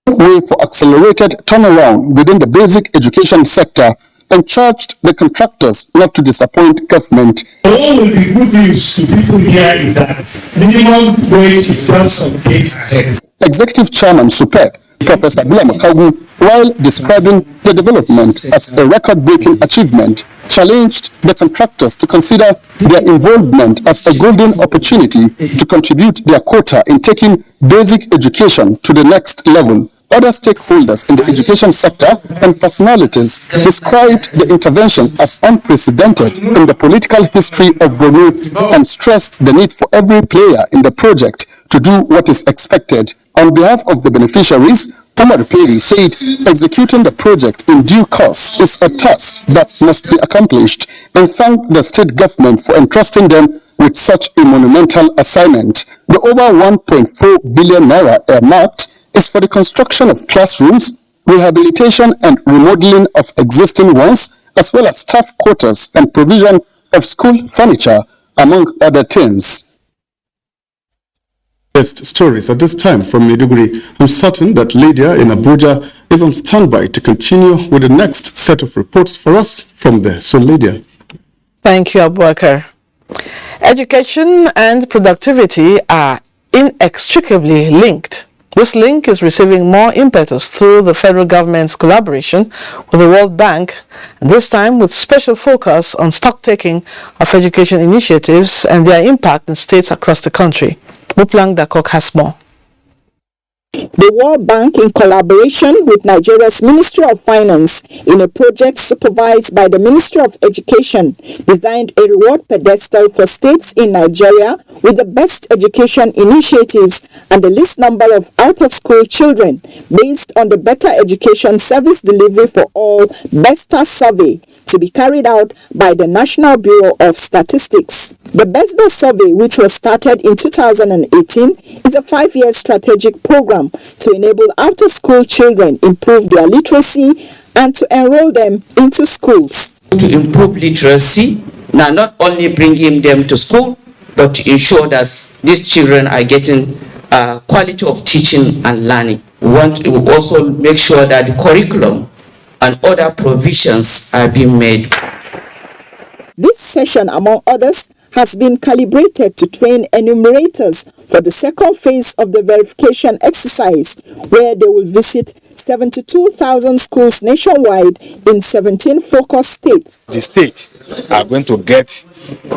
way for accelerated turnaround within the basic education sector, and charged the contractors not to disappoint government. All will be good news to people here is that minimum wage is just some days ahead. Executive Chairman Superb, Professor Bila Makagu, while describing the development as a record-breaking achievement, challenged the contractors to consider their involvement as a golden opportunity to contribute their quota in taking basic education to the next level. Other stakeholders in the education sector and personalities described the intervention as unprecedented in the political history of Borno and stressed the need for every player in the project to do what is expected. On behalf of the beneficiaries, Umar Peri said executing the project in due course is a task that must be accomplished, and thanked the state government for entrusting them with such a monumental assignment. The over 1.4 billion naira earmarked is for the construction of classrooms, rehabilitation and remodeling of existing ones, as well as staff quarters and provision of school furniture, among other things. Best stories at this time from Maiduguri. I'm certain that Lydia in Abuja is on standby to continue with the next set of reports for us from there. So Lydia. Thank you, Abubakar. Education and productivity are inextricably linked. This link is receiving more impetus through the federal government's collaboration with the World Bank, and this time with special focus on stock-taking of education initiatives and their impact in states across the country. Muplang Dakok has more. The World Bank, in collaboration with Nigeria's Ministry of Finance in a project supervised by the Ministry of Education, designed a reward pedestal for states in Nigeria with the best education initiatives and the least number of out-of-school children based on the Better Education Service Delivery for All BESTA survey to be carried out by the National Bureau of Statistics. The BESTA survey, which was started in 2018, is a 5-year strategic program to enable out-of-school children improve their literacy and to enroll them into schools. To improve literacy, now not only bringing them to school, but to ensure that these children are getting quality of teaching and learning. We want to also make sure that the curriculum and other provisions are being made. This session, among others, has been calibrated to train enumerators for the second phase of the verification exercise, where they will visit 72,000 schools nationwide in 17 focus states. The states are going to get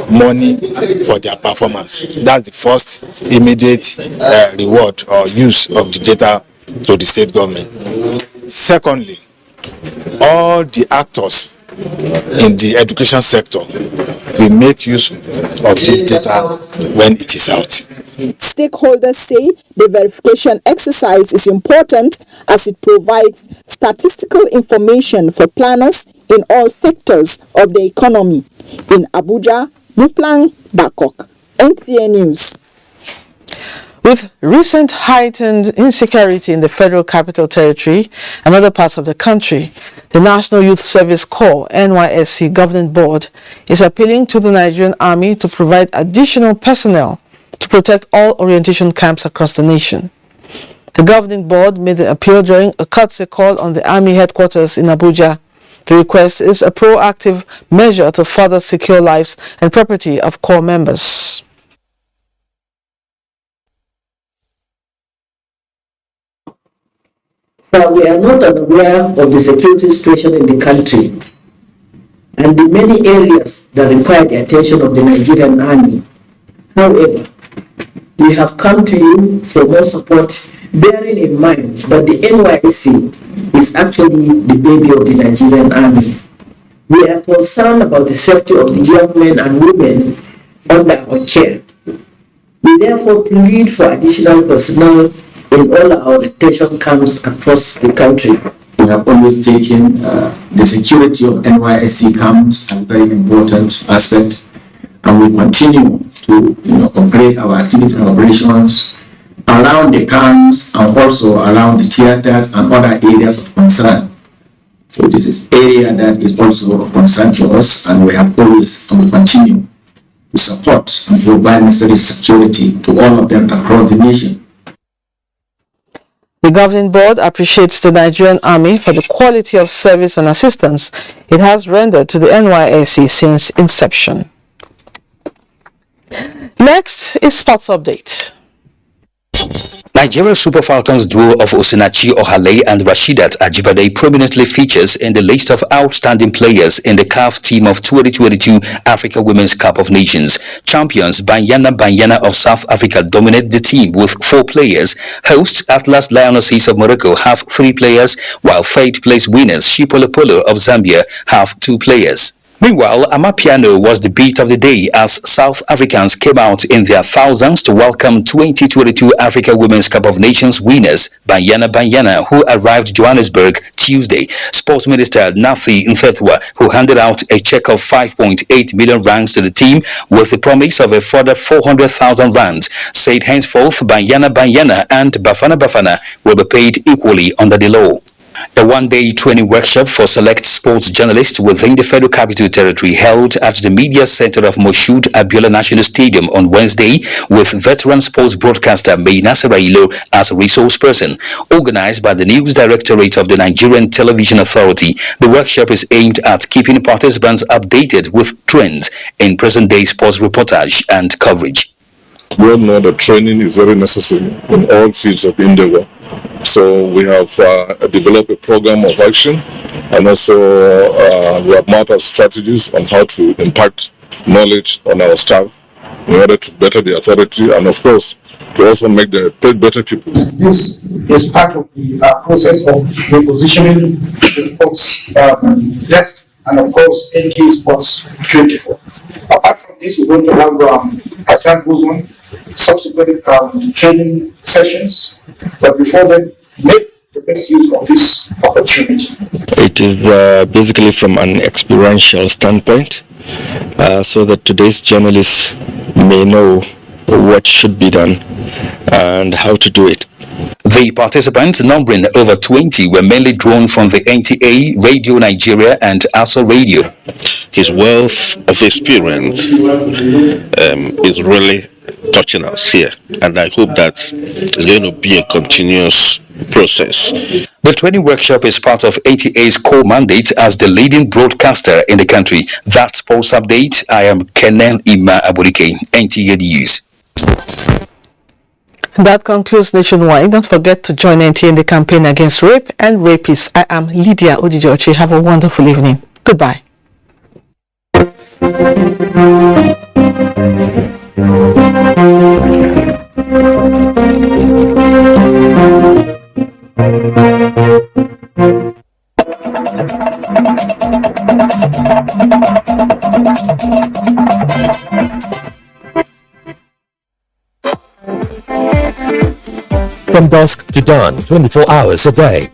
money for their performance. That's the first immediate reward or use of the data to the state government. Secondly, all the actors in the education sector will make use of this data when it is out. Stakeholders say the verification exercise is important as it provides statistical information for planners in all sectors of the economy. In Abuja, Muplang Bakok, NTA News. With recent heightened insecurity in the Federal Capital Territory and other parts of the country, the National Youth Service Corps (NYSC) Governing Board is appealing to the Nigerian Army to provide additional personnel to protect all orientation camps across the nation. The Governing Board made the appeal during a courtesy call on the Army headquarters in Abuja. The request is a proactive measure to further secure lives and property of Corps members. So we are not unaware of the security situation in the country and the many areas that require the attention of the Nigerian Army. However, we have come to you for more support, bearing in mind that the NYSC is actually the baby of the Nigerian Army. We are concerned about the safety of the young men and women under our care. We therefore plead for additional personnel in all our detention camps across the country. We have always taken the security of NYSC camps as a very important aspect, and we continue to upgrade our activity and operations around the camps and also around the theaters and other areas of concern. So this is area that is also of concern to us, and we have always and we continue to support and provide necessary security to all of them across the nation. The Governing Board appreciates the Nigerian Army for the quality of service and assistance it has rendered to the NYSC since inception. Next is Sports Update. Nigeria Super Falcons duo of Osinachi Ohale and Rashidat Ajibade prominently features in the list of outstanding players in the CAF team of 2022 Africa Women's Cup of Nations. Champions Banyana of South Africa dominate the team with 4 players. Hosts Atlas Lionesses of Morocco have 3 players, while third place winners Shipolopolo of Zambia have 2 players. Meanwhile, Amapiano was the beat of the day as South Africans came out in their thousands to welcome 2022 Africa Women's Cup of Nations winners Banyana, who arrived Johannesburg Tuesday. Sports Minister Nathi Nthethwa, who handed out a check of 5.8 million rands to the team with the promise of a further 400,000 rands, said henceforth Banyana and Bafana will be paid equally under the law. A one-day training workshop for select sports journalists within the Federal Capital Territory held at the Media Center of Moshood Abiola National Stadium on Wednesday with veteran sports broadcaster Meina Sarailo as a resource person. Organized by the News Directorate of the Nigerian Television Authority, the workshop is aimed at keeping participants updated with trends in present-day sports reportage and coverage. We all know that training is very necessary in all fields of endeavor. So we have developed a program of action, and also we have mapped out strategies on how to impact knowledge on our staff in order to better the authority and, of course, to also make the better people. This is part of the process of repositioning the sports desk and, of course, NTA Sports 24. Apart from this, we're going to have, as time goes on, subsequent training sessions, but before then, make the best use of this opportunity. It is basically from an experiential standpoint, so that today's journalists may know what should be done and how to do it. The participants, numbering over 20, were mainly drawn from the NTA, Radio Nigeria and ASA Radio. His wealth of experience is really touching us here, and I hope that it's going to be a continuous process. The training workshop is part of NTA's core mandate as the leading broadcaster in the country. That's Pulse Update. I am Kenan Ima Aburike, NTA News. That concludes Nationwide. Don't forget to join NTA in the campaign against rape and rapists. I am Lydia Odijochi. Have a wonderful evening. Goodbye. From dusk to dawn, 24 hours a day,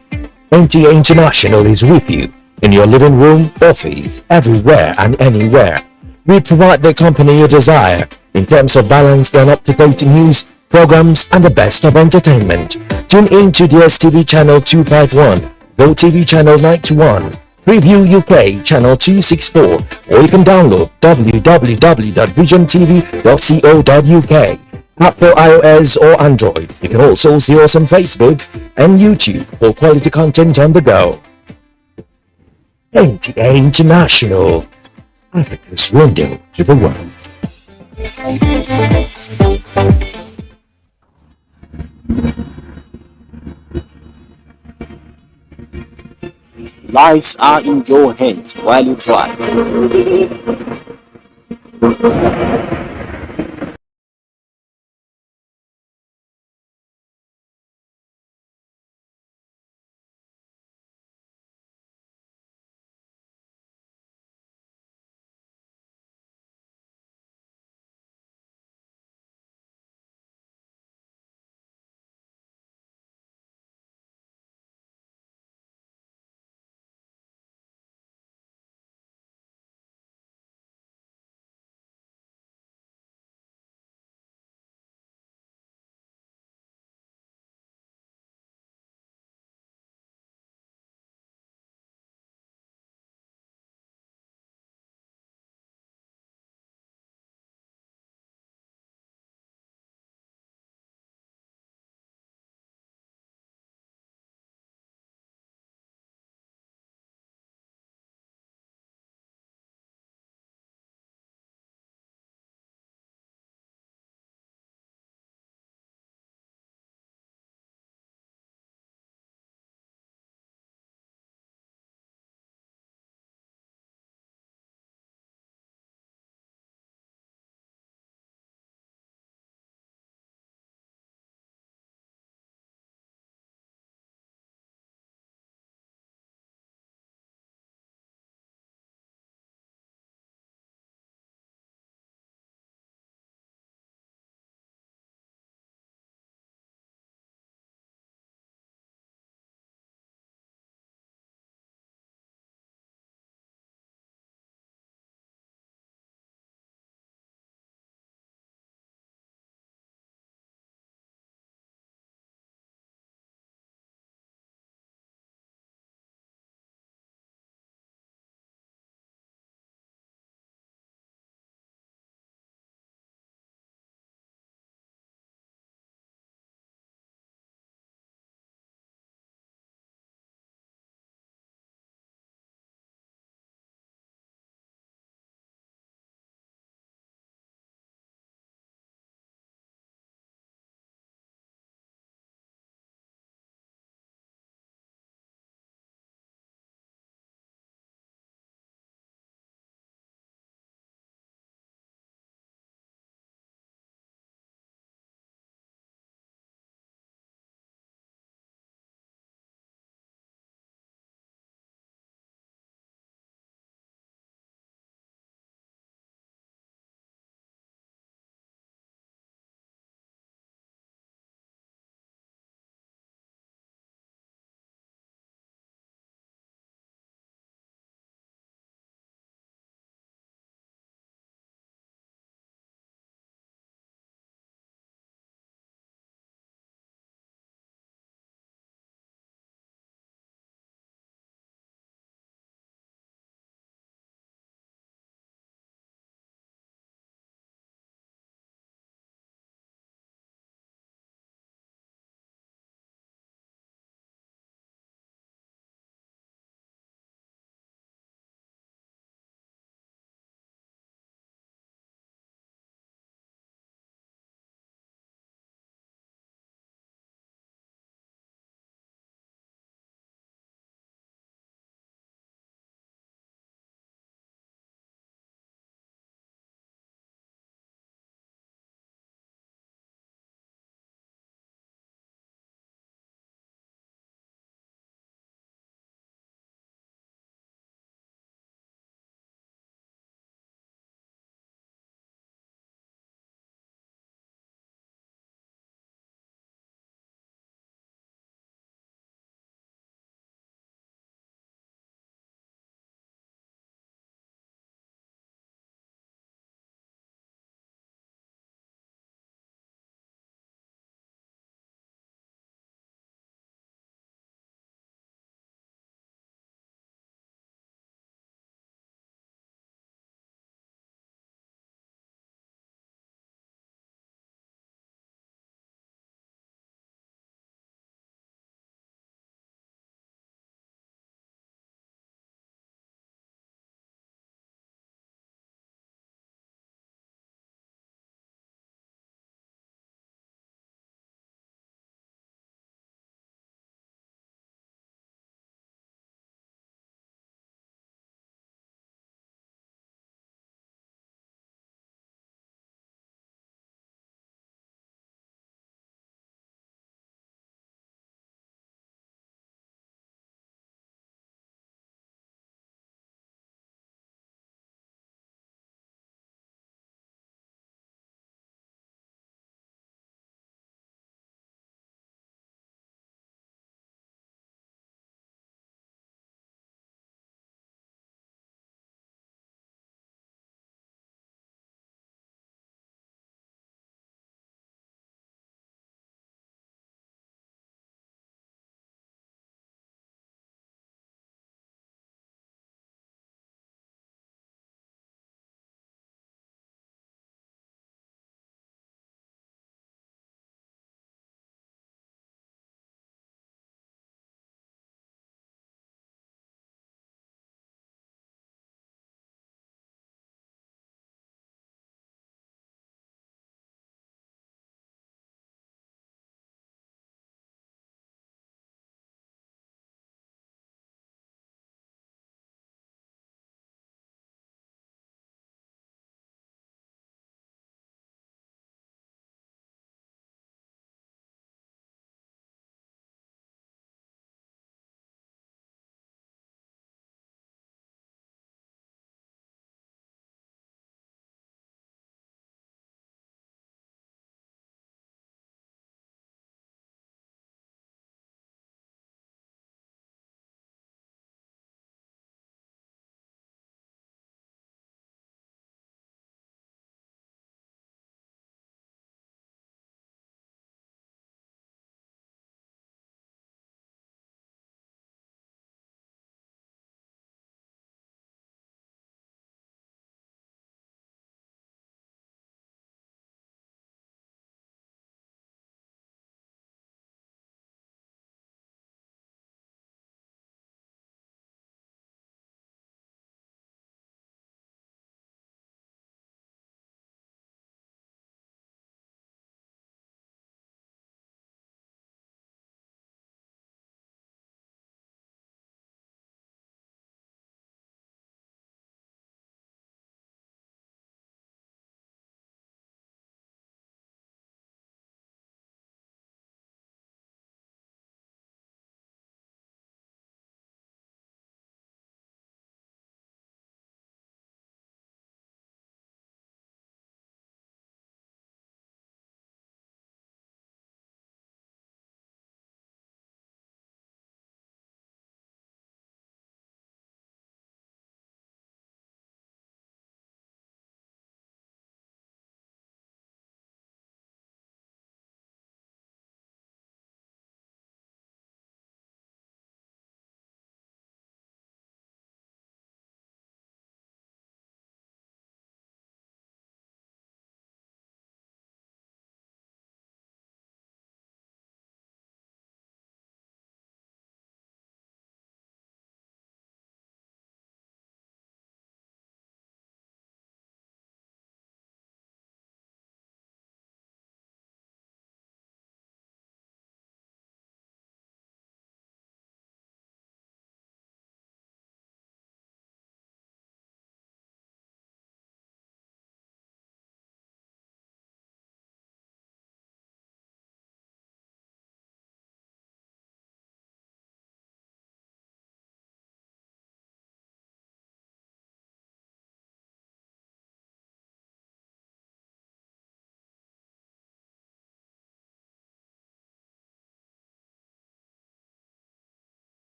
NTA International is with you in your living room, office, everywhere and anywhere. We provide the company you desire in terms of balanced and up-to-date news, programs, and the best of entertainment. Tune in to DSTV channel 251, GoTV channel 91, Preview UK channel 264, or you can download www.visiontv.co.uk. App for iOS or Android. You can also see us on Facebook and YouTube for quality content on the go. NTA International, Africa's window to the world. Lives are in your hands while you drive.